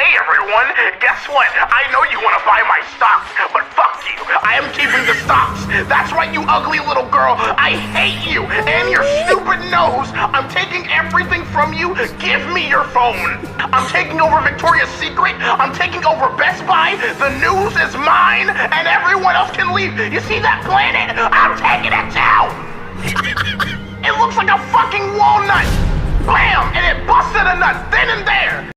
Hey everyone, guess what? I know you want to buy my stocks, but fuck you. I am keeping the stocks. That's right, you ugly little girl. I hate you and your stupid nose. I'm taking everything from you. Give me your phone. I'm taking over Victoria's Secret. I'm taking over Best Buy. The news is mine, and everyone else can leave. You see that planet? I'm taking it down. It looks like a fucking walnut. Bam! And it busted a nut then and there.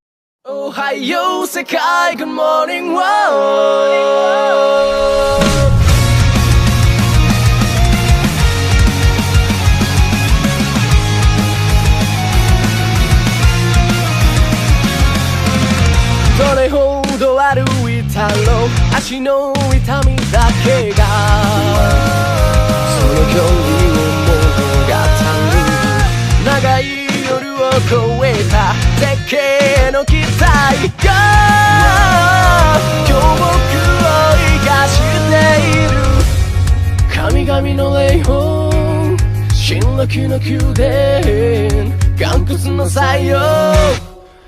Ohio, Sekai, good morning, whoa.どれほど歩いたろう足の痛みだけがその距離を物語る長い夜を越えた絶景の期待が今日僕を生かしている神々の霊魂進撃の宮殿岩窟の採用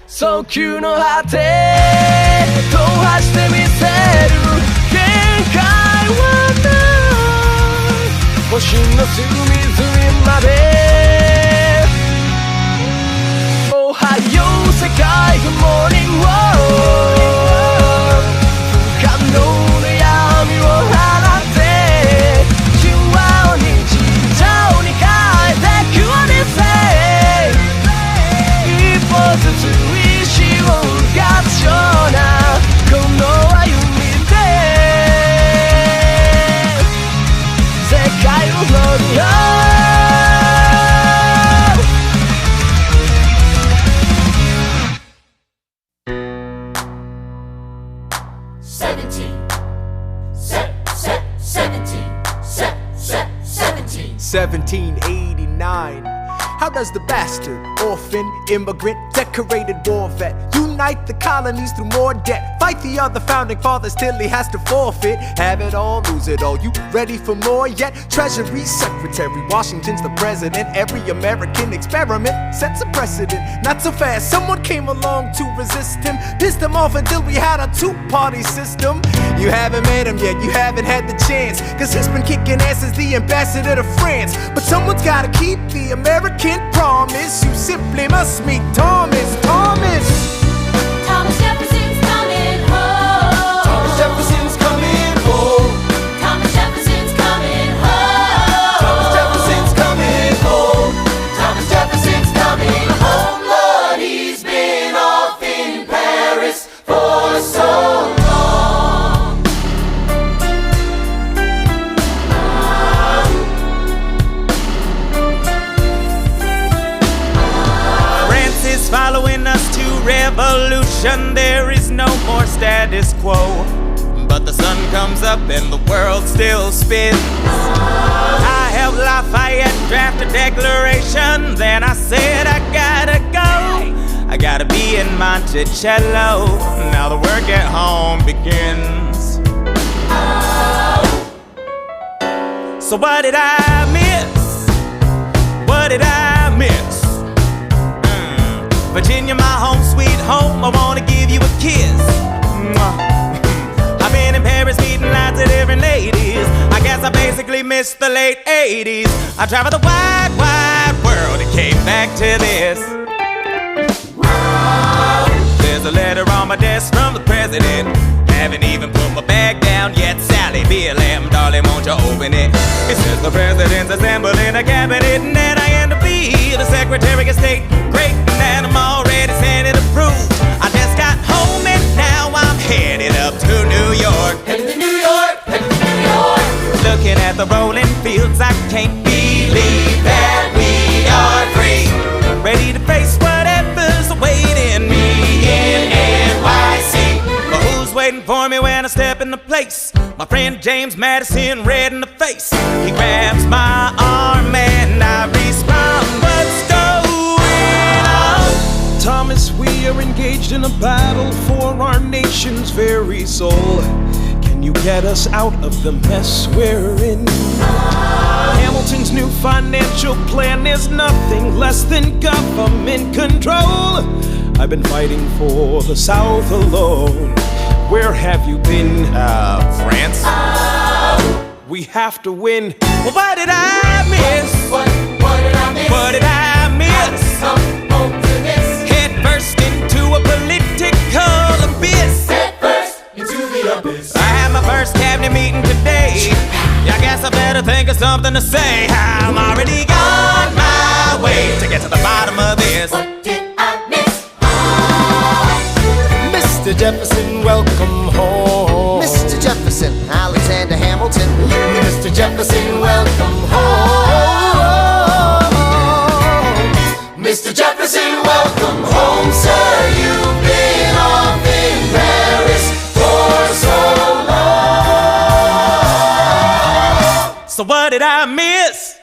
早急の果て踏破してみせる限界はない星の隅々までおはよう世界 Good morning world 不可能な闇を払って神話を日常に変えてくオディセイ一歩ずつ意志をがつようなこの歩みで世界を乗るよ1789. How does the bastard, orphan, immigrant, decorated war vet unite the colonies through more debt? Fight the other founding fathers till he has to forfeit. Have it all, lose it all. You ready for more yet? Treasury Secretary, Washington's the president. Every American experiment sets a precedent. Not so fast, someone came along to resist him. Pissed him off until we had a two-party system. You haven't met him yet, you haven't had the chance, cause he's been kicking ass as the ambassador to France. But someone's gotta keep the American promise. You simply must meet Thomas. Thomas Jefferson's coming home. Thomas Jefferson's coming home. Thomas Jefferson's coming home. Thomas Jefferson's coming home. Thomas Jefferson's coming home. Lord, he's been off in Paris for so long. France is following us to revolution. There is no more status quo. But the sun comes up and the world still spins. I helped Lafayette draft a declaration. Then I said I gotta go. I gotta be in Monticello. Now the work at home begins. So what did I miss? What did I miss? Virginia, my home sweet home, I wanna give you a kiss. I've been in Paris meeting lots of different ladies. I guess I basically missed the late 80s. I traveled the wide, wide world and came back to this. There's a letter on my desk from the president. Haven't even put my bag down yet. Sally, BLM, darling, won't you open it? It says the president's assembling a cabinet, and then I end up being the Secretary of State. Great, and I'm already Senate approved. I just got home and now I'm headed up to New York. Headed to New York, headed to New York. Looking at the rolling fields, I can't believe that we are free. Ready to face whatever's awaiting me in NYC. But who's waiting for me when I step in the place? My friend James Madison, red in the face. He grabs my arm and I respond, what's going on? Thomas, we are engaged in a battle for our nation's very soul. Can you get us out of the mess we're in? Hamilton's new financial plan is nothing less than government control. I've been fighting for the South alone. Where have you been? France? We have to win. Well, what did I miss? What did I miss? What did I miss? Come home to this. Head first into a political abyss. Head first into the abyss. I had my first cabinet meeting today. I guess I better think of something to say. I'm already on my way to get to the bottom of this. What did I miss? Mr. Jefferson, welcome home. Mr. Jefferson, Alexander Hamilton. Mr. Jefferson, welcome home. Mr. Jefferson, welcome home, sir. You've been off in Paris for so long. So what did I miss?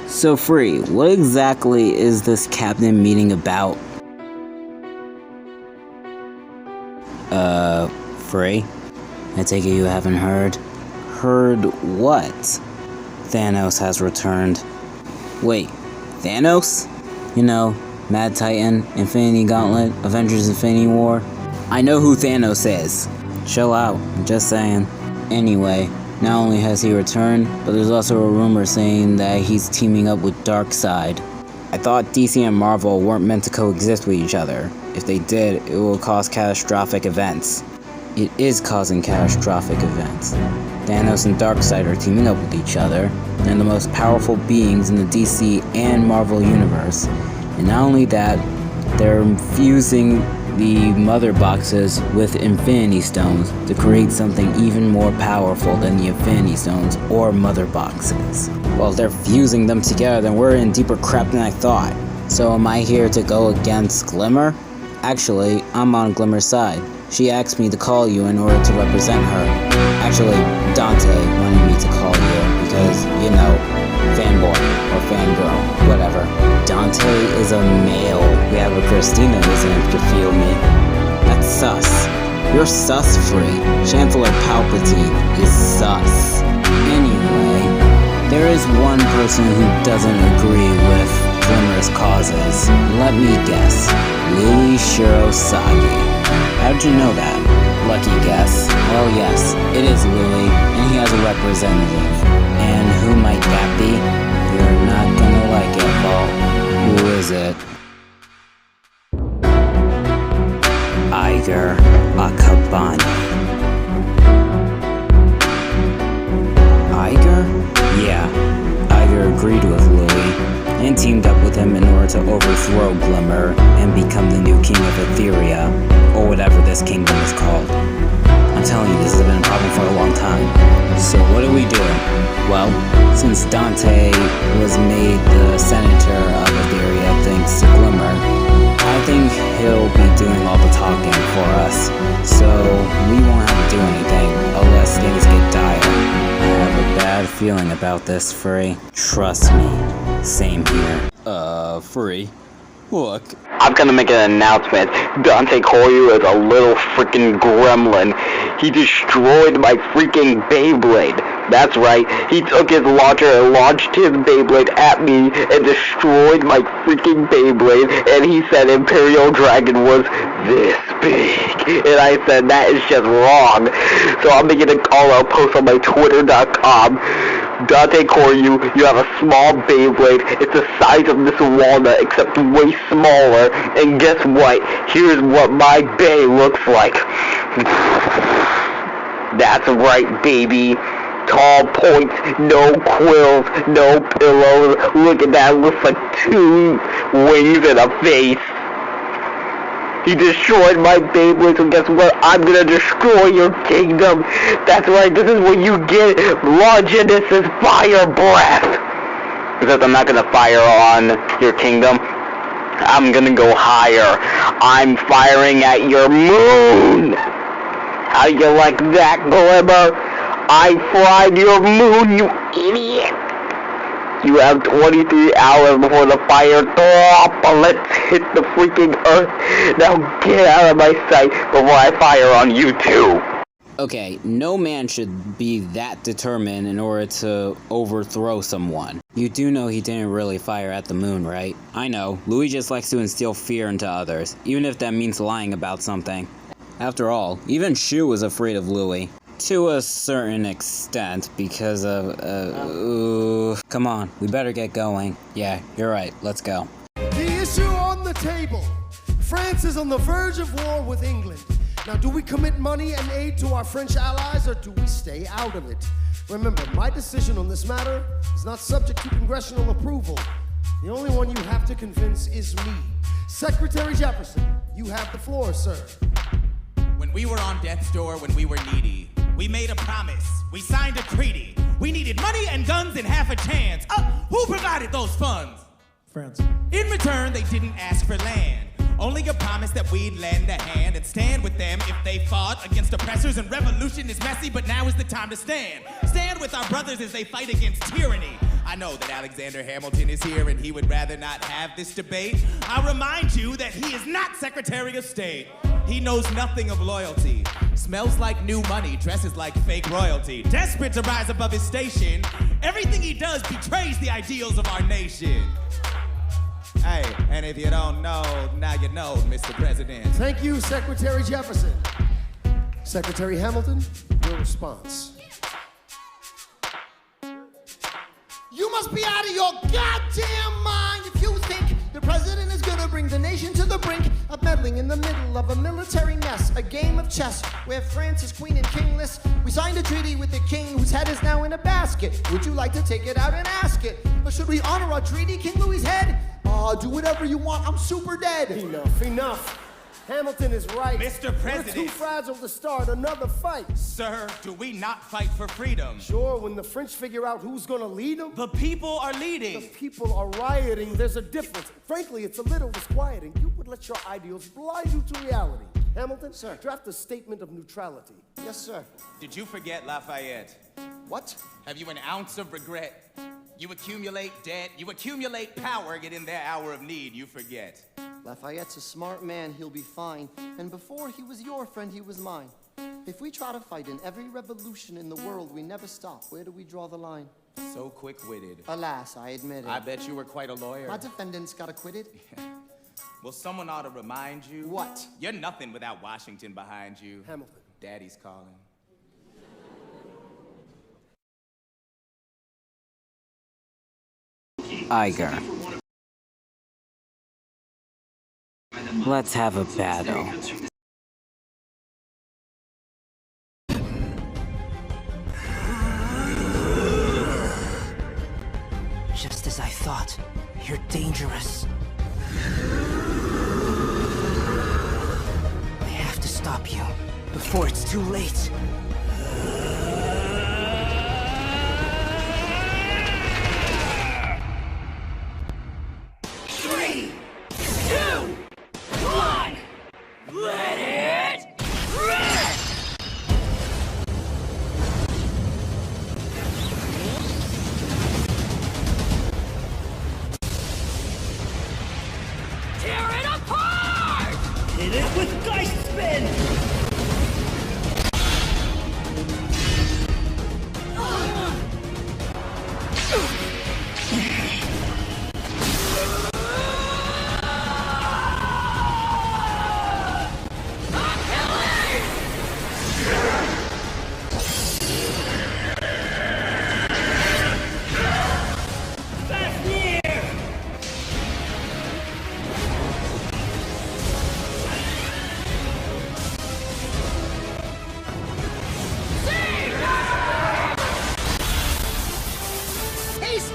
So Free, what exactly is this cabinet meeting about? Free? I take it you haven't heard? Heard what? Thanos has returned. Wait, Thanos? You know, Mad Titan, Infinity Gauntlet, Avengers Infinity War? I know who Thanos is. Chill out, I'm just saying. Anyway, not only has he returned, but there's also a rumor saying that he's teaming up with Darkseid. I thought DC and Marvel weren't meant to coexist with each other. If they did, it will cause catastrophic events. It is causing catastrophic events. Thanos and Darkseid are teaming up with each other, and the most powerful beings in the DC and Marvel universe. And not only that, they're fusing the mother boxes with Infinity Stones to create something even more powerful than the Infinity Stones or mother boxes. Well, if they're fusing them together, then we're in deeper crap than I thought. So am I here to go against Glimmer? Actually, I'm on Glimmer's side. She asked me to call you in order to represent her. Actually, Dante wanted me to call you because, you know, fanboy or fangirl, whatever. Dante is a male. We have a Christina who's in to feel me. That's sus. You're sus free. Chancellor Palpatine is sus. Anyway, there is one person who doesn't agree with Glimmer's causes. Let me guess. Louis Sherosagi. How'd you know that? Lucky guess. Well, yes, it is Louis, and he has a representative. And who might that be? You're not gonna like it, Valt. Who is it? Aiger Akabanw. Aiger? Yeah, Aiger agreed with Louis and teamed up with him in order to overthrow Glimmer and become the new king of Etheria, or whatever this kingdom is called. I'm telling you, this has been a problem for a long time. So what do we do? Well, since Dante was made the senator of Etheria thanks to Glimmer, I think he'll be doing all the talking for us. So we won't have to do anything unless things get dire. I have a bad feeling about this, Free. Trust me. Same here. Free. Look. I'm gonna make an announcement. Dante Koryu is a little freaking gremlin. He destroyed my freaking Beyblade. That's right. He took his launcher and launched his Beyblade at me and destroyed my freaking Beyblade. And he said Imperial Dragon was this big. And I said that is just wrong. So I'm making a call-out post on my Twitter.com. Dante Koryu, you have a small Beyblade. It's the size of this walnut, except way smaller. And guess what? Here's what my Bey looks like. That's right, baby. Tall points, no quills, no pillows. Look at that, it looks like 2 wings and a face. He destroyed my Beyblade, so guess what? I'm gonna destroy your kingdom. That's right, this is what you get. Longinus' fire breath. Because I'm not gonna fire on your kingdom. I'm gonna go higher. I'm firing at your moon. How you like that, Glimmer? I fried your moon, you idiot. You have 23 hours before the fire bullets hit the freaking earth. Now get out of my sight before I fire on you too. Okay, no man should be that determined in order to overthrow someone. You do know he didn't really fire at the moon, right? I know, Louis just likes to instill fear into others, even if that means lying about something. After all, even Shu was afraid of Louis. To a certain extent, because of, come on, we better get going. Yeah, you're right, let's go. The issue on the table. France is on the verge of war with England. Now, do we commit money and aid to our French allies, or do we stay out of it? Remember, my decision on this matter is not subject to congressional approval. The only one you have to convince is me. Secretary Jefferson, you have the floor, sir. When we were on death's door, when we were needy, we made a promise. We signed a treaty. We needed money and guns and half a chance. Who provided those funds? France. In return, they didn't ask for land. Only a promise that we'd lend a hand and stand with them if they fought against oppressors. And revolution is messy, but now is the time to stand. Stand with our brothers as they fight against tyranny. I know that Alexander Hamilton is here and he would rather not have this debate. I'll remind you that he is not Secretary of State. He knows nothing of loyalty. Smells like new money, dresses like fake royalty. Desperate to rise above his station, everything he does betrays the ideals of our nation. Hey, and if you don't know, now you know, Mr. President. Thank you, Secretary Jefferson. Secretary Hamilton, your response. You must be out of your goddamn mind if you think the president is gonna bring the nation to the brink of meddling in the middle of a military mess, a game of chess where France is queen and kingless. We signed a treaty with the king whose head is now in a basket. Would you like to take it out and ask it? Or should we honor our treaty, King Louis's head? Do whatever you want, I'm super dead. Enough. Hamilton is right. Mr. President. We're too fragile to start another fight. Sir, do we not fight for freedom? Sure, when the French figure out who's gonna lead them. The people are leading. The people are rioting. There's a difference. Frankly, it's a little disquieting. You would let your ideals blind you to reality. Hamilton, sir, draft a statement of neutrality. Yes, sir. Did you forget Lafayette? What? Have you an ounce of regret? You accumulate debt, you accumulate power, yet in their hour of need, you forget. Lafayette's a smart man, he'll be fine. And before he was your friend, he was mine. If we try to fight in every revolution in the world, we never stop. Where do we draw the line? So quick-witted. Alas, I admit it. I bet you were quite a lawyer. My defendants got acquitted. Well, someone ought to remind you. What? You're nothing without Washington behind you. Hamilton. Daddy's calling. Aiger. Let's have a battle. Just as I thought, you're dangerous. I have to stop you before it's too late. Hit it with Geist Spin!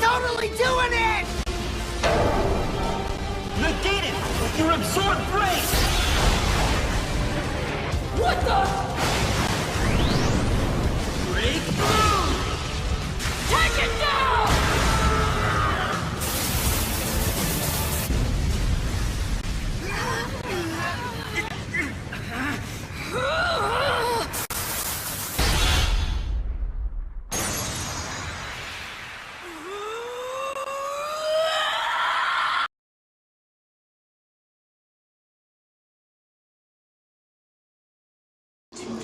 Totally doing it! Negate it with your absorb brace! What the? Breakthrough! Take it down!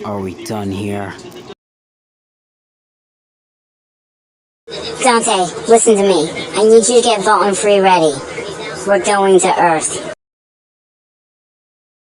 Are we done here? Dante, listen to me. I need you to get Valt and Free ready. We're going to Earth.